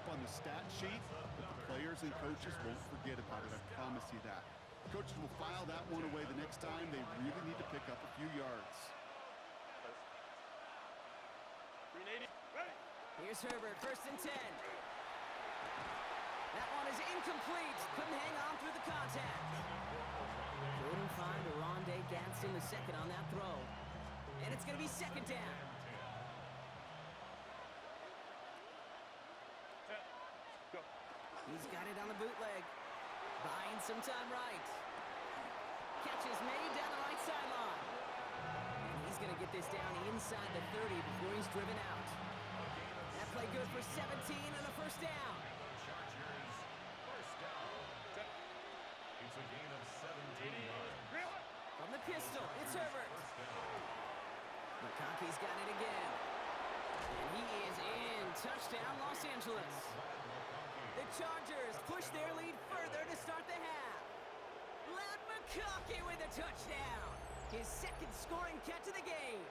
top on the stat sheet, but the players and coaches won't forget about it. I promise you that. Coaches will file that one away the next time they really need to pick up a few yards. Here's Herbert, 1st and 10. That one is incomplete. Couldn't hang on through the contact. Couldn't find Rondé Gadsden the second on that throw. And it's going to be 2nd down. He's got it on the bootleg. Buying some time right. Catch is made down the right sideline. And he's going to get this down inside the 30 before he's driven out. That play good for 17 and a 1st down. Chargers, 1st down. It's a gain of 17 yards. From the pistol, it's Herbert. McConkey's got it again. And he is in. Touchdown, Los Angeles. The Chargers push their lead further to start the half. Lad McConkey with a touchdown. His 2nd scoring catch of the game.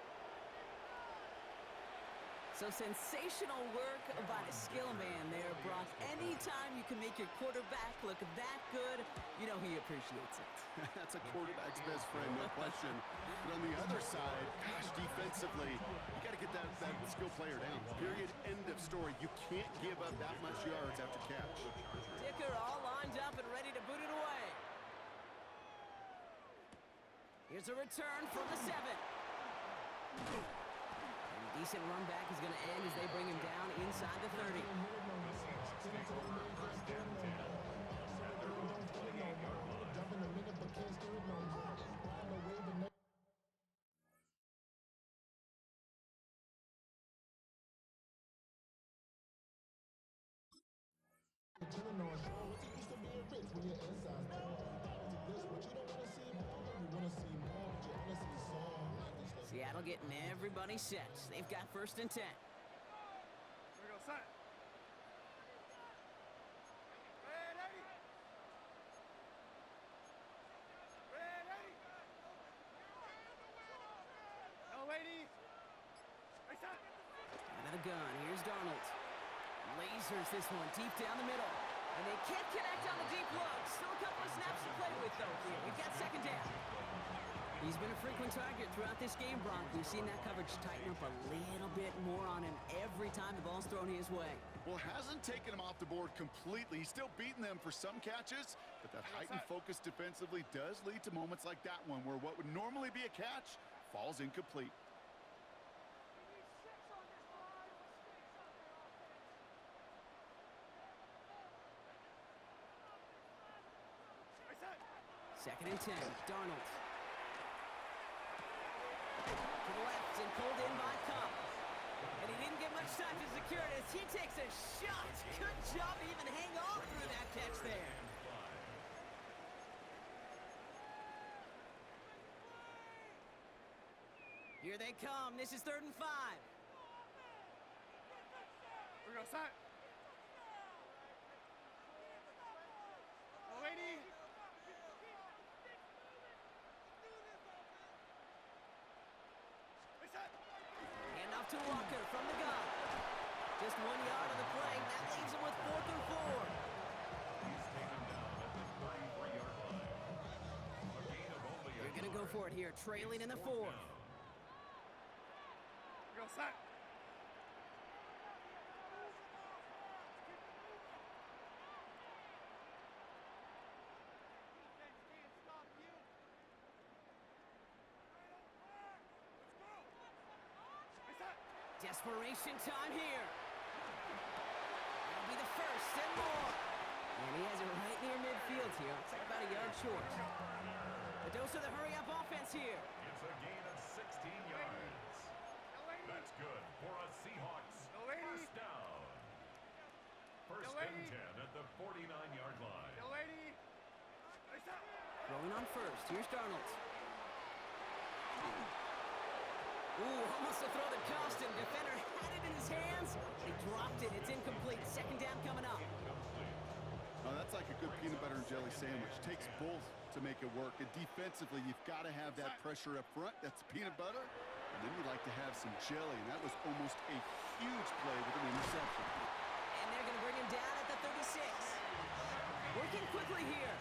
So sensational work by the skill man there, Brock. Anytime you can make your quarterback look that good, you know he appreciates it. That's a quarterback's best friend, no question. But on the other side, gosh, defensively, you got to get that skill player down. Period. End of story. You can't give up that much yards after catch. Dicker all lined up and ready to boot it away. Here's a return from the 7. Decent run back is going to end as they bring him down inside the 30. Seattle getting everybody set. They've got 1st and 10. Here we go, set. Ready. Ready. No waiting. Right side. Out of the gun. Here's Darnold. Lasers this one deep down the middle. And they can't connect on the deep look. Still a couple of snaps to play with, though, here. We've got 2nd down. He's been a frequent target throughout this game, Bronk. We've seen that coverage tighten up a little bit more on him every time the ball's thrown his way. Well, hasn't taken him off the board completely. He's still beating them for some catches, but that heightened focus defensively does lead to moments like that one where what would normally be a catch falls incomplete. Second and 10, Darnold. To the left and pulled in by Cup. And he didn't get much time to secure it as he takes a shot. Good job to even hang on through that catch there. Here they come. This is 3rd and 5. Here we go, set. No waiting. Hand off to Walker from the gun. Just 1 yard on the play. That leaves him with 4th and 4. He's taken down at the 93-yard line. A gain of only They're going to go for it here, trailing in the 4th. Here we go, set. Desperation time here. That'll be the 1st and more. And he has it right near midfield here. It's like about a yard short. The dose of the hurry-up offense here. It's a gain of 16 yards. That's good for a Seahawks 1st down. 1st and 10 at the 49-yard line. Throwing on 1st. Here's Darnold. Ooh, almost a throw that cost him. Defender had it in his hands. He dropped it. It's incomplete. 2nd down coming up. Oh, that's like a good peanut butter and jelly sandwich. Takes both to make it work. And defensively, you've got to have that pressure up front. That's peanut butter. And then you'd like to have some jelly. And that was almost a huge play with an interception. And they're going to bring him down at the 36. Working quickly here.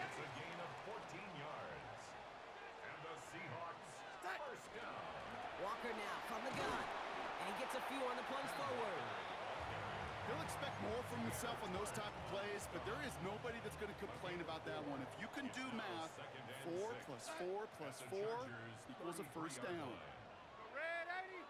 It's a gain of 14 yards. And the Seahawks first down. Walker now from the gun. And he gets a few on the plunge forward. He'll expect more from himself on those type of plays, but there is nobody that's going to complain about that one. If you can do math, 4 plus 4 plus 4 equals a first down. Red 80.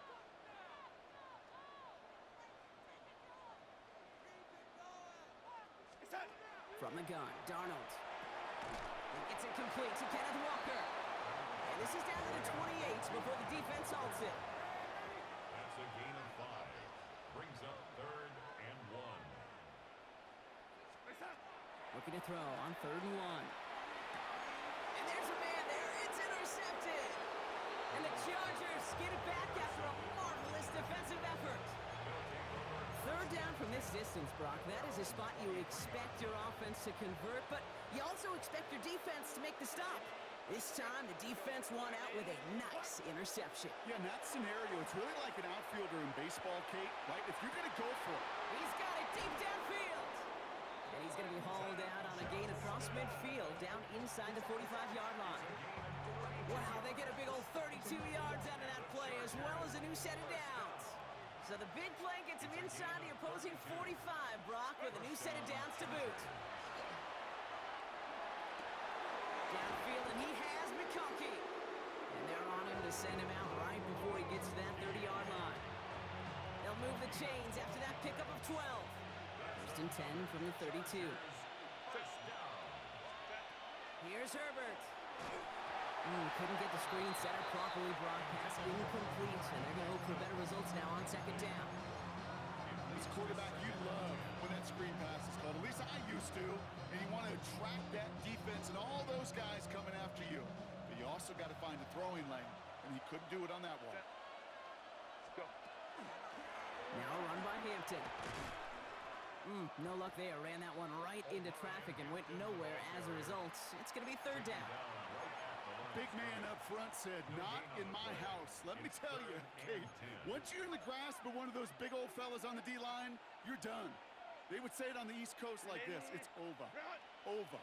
It's set. From the gun, Darnold. He gets it complete to Kenneth Walker. And this is down to the 28 before the defense halts it. That's a gain of 5. Brings up 3rd and 1. It's set. Looking to throw on 3rd and 1. And there's a man there. It's intercepted. And the Chargers get it back after a marvelous defensive effort. 3rd down from this distance, Brock. That is a spot you expect your offense to convert, but you also expect your defense to make the stop. This time, the defense won out with a nice interception. Yeah, in that scenario, it's really like an outfielder in baseball, Kate, right? If you're going to go for it. He's got it deep downfield. And he's going to be hauled out on a gain across midfield, down inside the 45-yard line. Wow, they get a big old 32 yards out of that play, as well as a new set of downs. So the big play gets him inside the opposing 45, Brock, with a new set of downs to boot. Downfield, and he has McConkey. And they're on him to send him out right before he gets to that 30-yard line. They'll move the chains after that pickup of 12. First and 10 from the 32. Here's Herbert. Couldn't get the screen set up properly, Brock. Pass incomplete, and they're going to hope for better results now on 2nd down. This quarterback, you love when that screen pass is called. At least I used to. And you want to attract that defense and all those guys coming after you. But you also got to find a throwing lane, and he couldn't do it on that one. Let's go. Now a run by Hampton. No luck there. Ran that one right into traffic and went nowhere as a result. It's going to be 3rd down. Big man up front said, not in my house. Let me tell you, Kate, once you're in the grasp of one of those big old fellas on the D-line, you're done. They would say it on the East Coast like this. It's over. Over.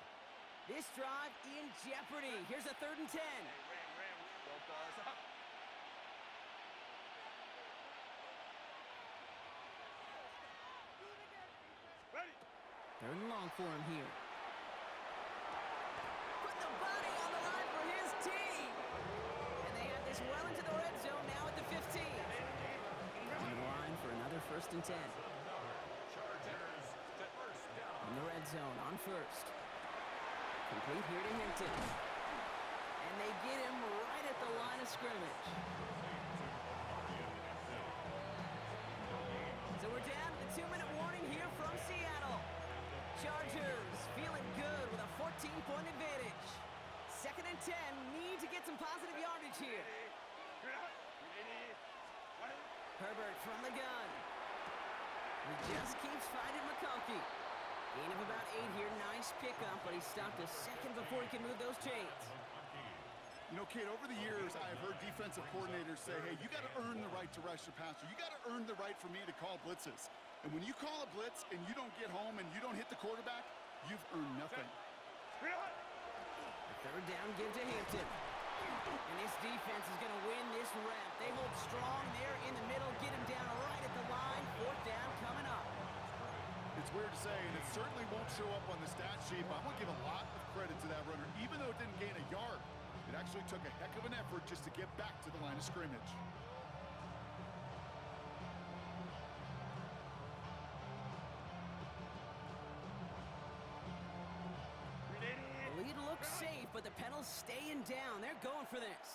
This drive in jeopardy. Here's a 3rd and 10. Ram. Both guys up. Ready. 3rd and long for him here. Put the body on the line for his team. And they have this well into the red zone now at the 15. On the line for another 1st and 10. In the red zone on 1st. Complete here to Hampton. And they get him right at the line of scrimmage. So we're down to the 2-minute warning here from Seattle. Chargers feeling good with a 14-point advantage. 2nd and 10, need to get some positive yardage here. Herbert from the gun. He just keeps fighting McConkey. Gain of about 8 here. Nice pickup, but he stopped a second before he can move those chains. You know, Kate, over the years, I have heard defensive coordinators say, hey, you got to earn the right to rush the passer. You got to earn the right for me to call blitzes. And when you call a blitz and you don't get home and you don't hit the quarterback, you've earned nothing. The 3rd down give to Hampton. And this defense is going to win this rep. They hold strong there in the middle, get him down right at the line. 4th down coming up. It's weird to say, and it certainly won't show up on the stat sheet, but I'm going to give a lot of credit to that runner. Even though it didn't gain a yard, it actually took a heck of an effort just to get back to the line of scrimmage. The lead looks safe, but the Pedals staying down. They're going for this.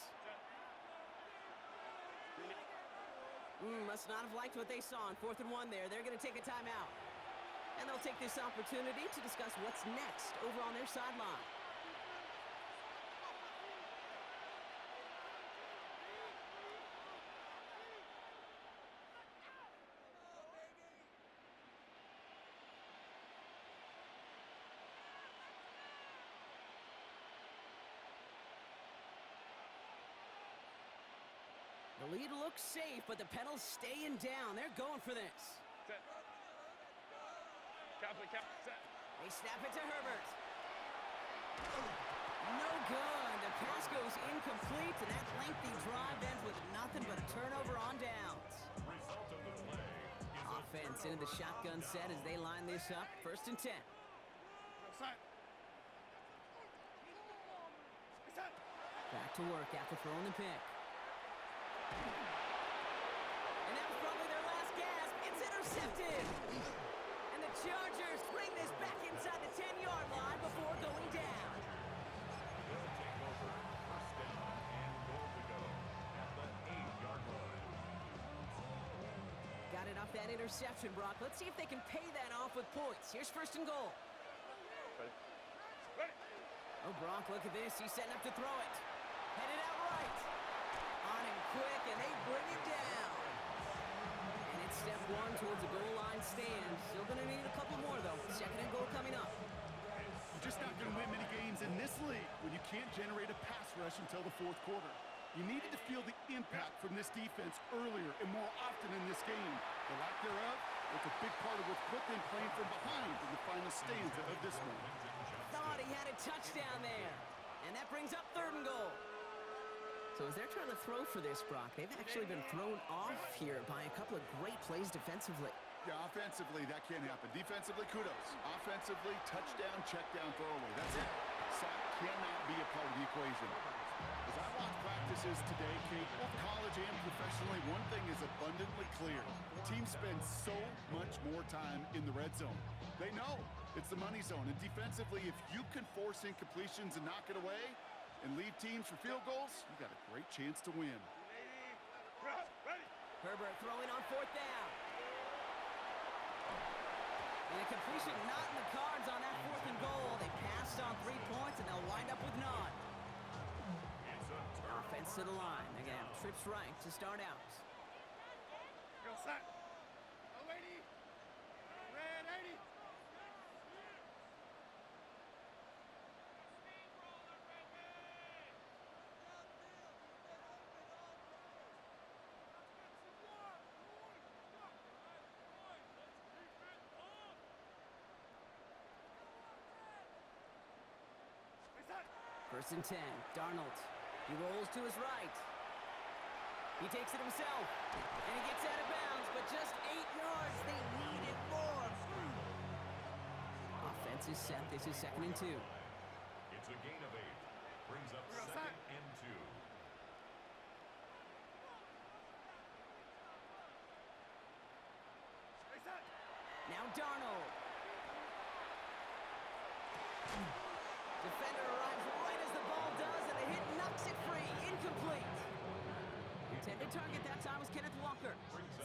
Must not have liked what they saw on 4th and 1 there. They're going to take a timeout. And they'll take this opportunity to discuss what's next over on their sideline. The lead looks safe, but the Pedals staying down. They're going for this. Set. They snap it to Herbert. No good. The pass goes incomplete, and that lengthy drive ends with nothing but a turnover on downs. Result of the play is Offense into the shotgun set as they line this up. 1st and 10. Set. Set. Back to work after throwing the pick. And that was probably their last gasp. It's intercepted. And the Chargers bring this back inside the 10-yard line before going down. They'll take over. First down and goal to go at the 8-yard line. Got it off that interception, Brock. Let's see if they can pay that off with points. Here's 1st and goal. Ready. Ready. Oh, Brock, look at this. He's setting up to throw it. Headed out right. On him quick, and they bring him down. And it's step 1 towards the goal line stand. Still going to need a couple more, though. 2nd and goal coming up. You're just not going to win many games in this league when you can't generate a pass rush until the 4th quarter. You needed to feel the impact from this defense earlier and more often in this game. The lack thereof was a big part of what put them playing from behind in the final stanza of this one. Thought he had a touchdown there. And that brings up 3rd and goal. So as they're trying to throw for this, Brock, they've actually been thrown off here by a couple of great plays defensively. Yeah, offensively, that can't happen. Defensively, kudos. Offensively, touchdown, check down, throwaway. That's it. Sack cannot be a part of the equation. As I watch practices today, Kate, both college and professionally, one thing is abundantly clear. Teams spend so much more time in the red zone. They know it's the money zone. And defensively, if you can force incompletions and knock it away and leave teams for field goals, you got a great chance to win. Ready. Herbert throwing on 4th down. And a completion not in the cards on that 4th and goal. They passed on 3 points, and they'll wind up with none. It's a Offense to the line. They're going to have trips right to start out. Go set. 080. Red 80. Set. 1st and 10. Darnold. He rolls to his right. He takes it himself. And he gets out of bounds, but just 8 yards. They needed more. Offense is set. This is 2nd and 2. It's a gain of 8. Brings up 2nd and 2. Set. Now Darnold. Defender arrives right as the ball does, and the hit knocks it free. Incomplete. Intended target that time was Kenneth Walker.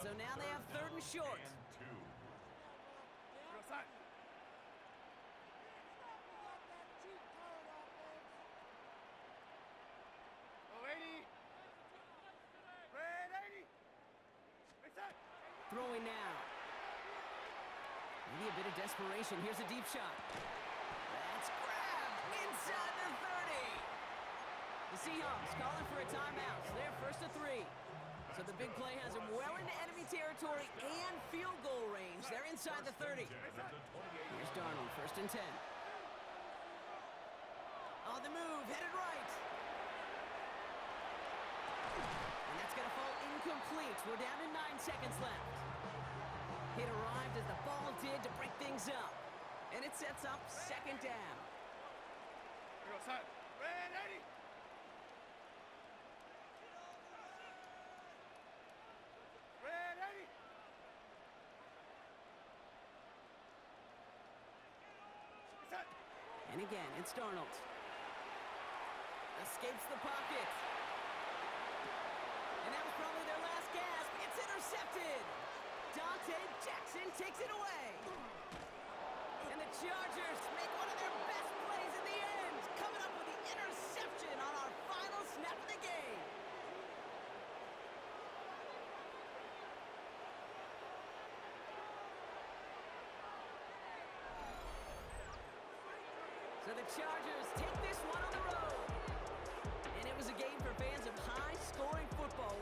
So now they have 3rd and short. And 2. Go set. Red 80. Set. Throwing now. Maybe a bit of desperation. Here's a deep shot. That's grabbed inside the 30. The Seahawks calling for a timeout. So they're 1st to 3. So the big play has them well into enemy territory and field goal range. They're inside the 30. Here's Darnold, 1st and 10. On the move, headed right. And that's going to fall incomplete. We're down to 9 seconds left. It arrived as the ball did to break things up. And it sets up 2nd down. Go set. Red 80. Red 80. Set. And again, it's Darnold. Escapes the pocket. And that was probably their last gasp. It's intercepted. Dante Jackson takes it away. And the Chargers make one of their best plays in the end, coming up with the interception on our final snap of the game. So the Chargers take this one on the road. And it was a game for fans of high-scoring football.